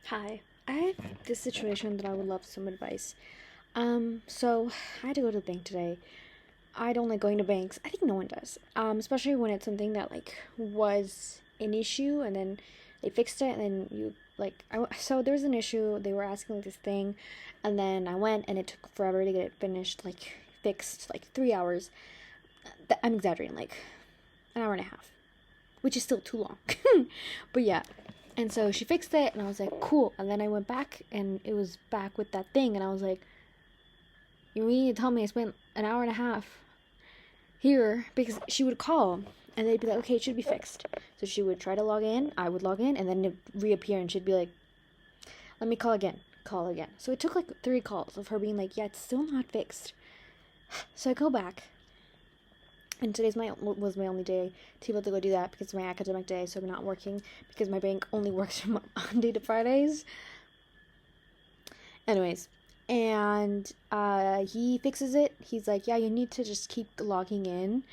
Hi, I have this situation that I would love some advice. So I had to go to the bank today. I don't like going to banks. I think no one does. Especially when it's something that was an issue and then they fixed it and then you so there was an issue. They were asking this thing, and then I went and it took forever to get it finished, fixed, 3 hours. I'm exaggerating, like an hour and a half, which is still too long. But yeah, and so she fixed it, and I was like, cool. And then I went back, and it was back with that thing, and I was like, you mean to tell me I spent an hour and a half here? Because she would call, and they'd be like, okay, it should be fixed. So she would try to log in, I would log in, and then it'd reappear, and she'd be like, let me call again, call again. So it took 3 calls of her being like, yeah, it's still not fixed. So I go back, and today's was my only day to be able to go do that because it's my academic day, so I'm not working because my bank only works from Monday to Fridays. Anyways, and he fixes it. He's like, yeah, you need to just keep logging in,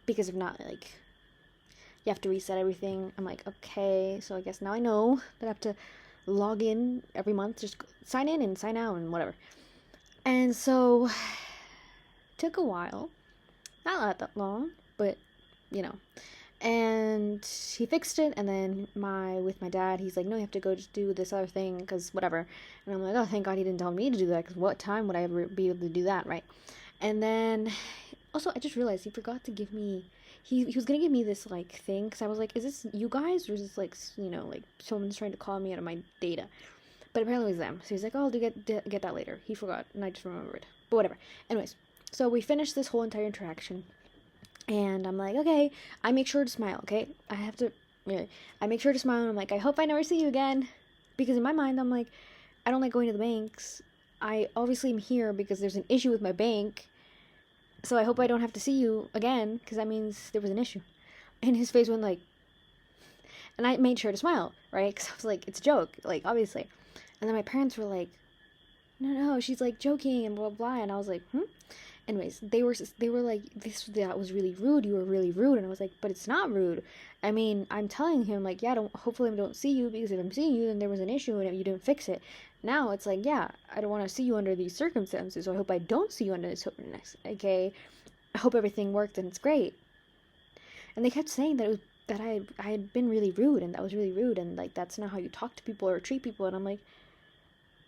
because if not, you have to reset everything. I'm like, okay, so I guess now I know that I have to log in every month, just sign in and sign out and whatever. And so took a while. Not that long, but and he fixed it. And then with my dad, he's like, no, you have to go just do this other thing because whatever. And I'm like, oh, thank God he didn't tell me to do that, because what time would I ever be able to do that, right? And then also I just realized he forgot to give me, he was gonna give me this thing, because I was like, is this you guys, or is this someone's trying to call me out of my data? But apparently it was them. So he's like, oh, I'll get that later. He forgot, and I just remembered. But whatever. Anyways, so we finished this whole entire interaction, and I'm like, okay, I make sure to smile, okay? I make sure to smile, and I'm like, I hope I never see you again. Because in my mind, I'm like, I don't like going to the banks. I obviously am here because there's an issue with my bank. So I hope I don't have to see you again, because that means there was an issue. And his face went and I made sure to smile, right? Because I was like, it's a joke, obviously. And then my parents were like, no, she's joking and blah blah. And I was like, Anyways, they were like, that was really rude. You were really rude. And I was like, but it's not rude. I mean, I'm telling him yeah, hopefully I don't see you, because if I'm seeing you, then there was an issue and you didn't fix it. Now it's like, yeah, I don't want to see you under these circumstances, so I hope I don't see you under this next. Okay, I hope everything worked and it's great. And they kept saying that I had been really rude, and that was really rude, and that's not how you talk to people or treat people. And I'm like,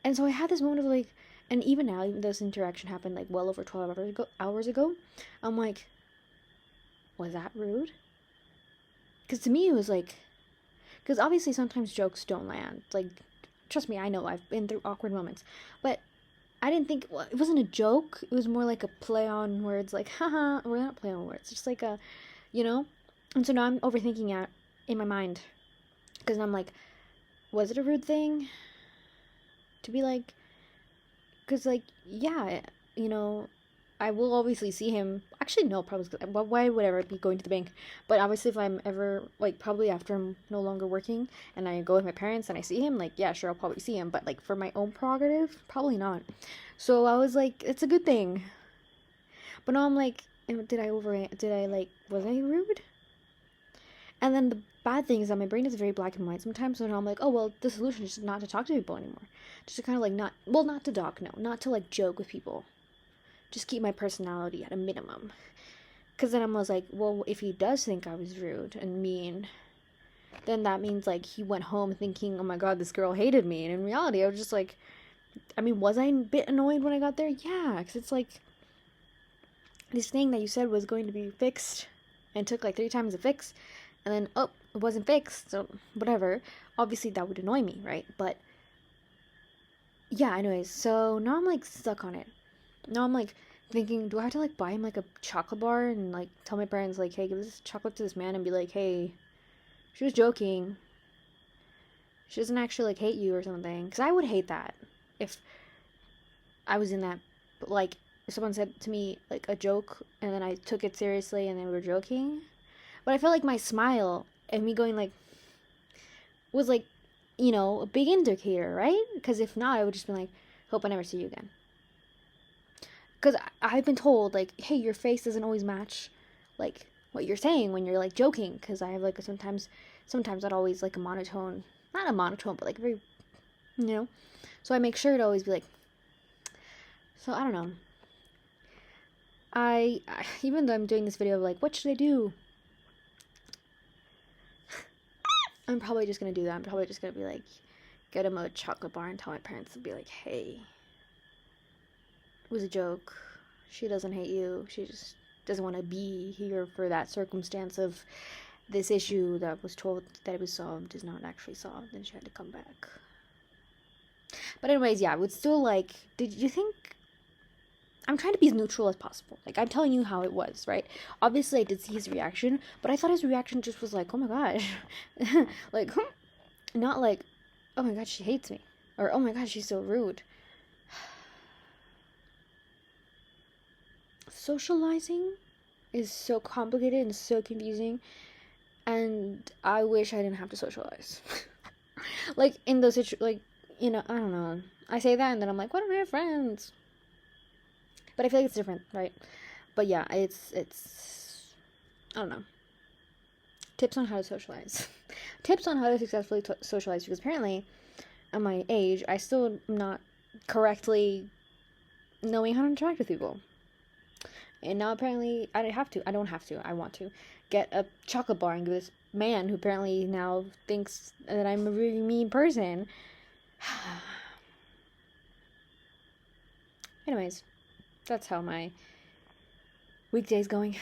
and so I had this moment of and even now, even though this interaction happened well over 12 hours ago, I'm like, was that rude? Because to me it was because obviously sometimes jokes don't land. Trust me, I know, I've been through awkward moments, but I didn't think, it wasn't a joke. It was more like a play on words, haha, or not play on words, just and so now I'm overthinking it in my mind, because I'm like, was it a rude thing to be because yeah, I will obviously see him. Actually, no, probably. Why would I ever be going to the bank? But obviously, if I'm ever probably after I'm no longer working and I go with my parents and I see him, yeah, sure, I'll probably see him. But for my own prerogative, probably not. So I was like, it's a good thing. But now I'm like, was I rude? And then the bad thing is that my brain is very black and white sometimes. So now I'm like, oh well, the solution is just not to talk to people anymore. Just to kind of not to talk, no, not to joke with people. Just keep my personality at a minimum. Because then I was like, well, if he does think I was rude and mean, then that means he went home thinking, oh my god, this girl hated me. And in reality, I was just was I a bit annoyed when I got there? Yeah, because it's this thing that you said was going to be fixed and took 3 times to fix, and then it wasn't fixed, so whatever. Obviously that would annoy me, right? But yeah, anyways, so now I'm stuck on it. Now I'm thinking, do I have to buy him a chocolate bar and tell my parents hey, give this chocolate to this man and be hey, she was joking, she doesn't actually hate you or something? Because I would hate that if I was in that, but if someone said to me a joke and then I took it seriously and they were joking. But I felt my smile and me going was a big indicator, right? Because if not, I would just be hope I never see you again. Because I've been told hey, your face doesn't always match what you're saying when you're joking. Because I have sometimes not always a monotone not a monotone, but like very, you know. So I make sure to always be like. So I don't know. I even though I'm doing this video of like, what should I do? I'm probably just gonna do that. I'm probably just gonna be like, get him a chocolate bar and tell my parents to be like, hey, it was a joke. She doesn't hate you. She just doesn't want to be here for that circumstance of this issue that was told that it was solved is not actually solved, and she had to come back. But anyways, yeah, I would still like. Did you think? I'm trying to be as neutral as possible. Like, I'm telling you how it was, right? Obviously, I did see his reaction, but I thought his reaction just was like, oh my gosh. Like, not like, oh my god, she hates me. Or, oh my god, she's so rude. Socializing is so complicated and so confusing, and I wish I didn't have to socialize. Like, in those like, you know, I don't know. I say that, and then I'm like, why don't I have friends? But I feel like it's different, right? But yeah, it's I don't know. Tips on how to socialize. Tips on how to successfully socialize, because apparently at my age I still am not correctly knowing how to interact with people. And now apparently I don't have to, I want to get a chocolate bar and give this man who apparently now thinks that I'm a really mean person. Anyways, that's how my weekday's going.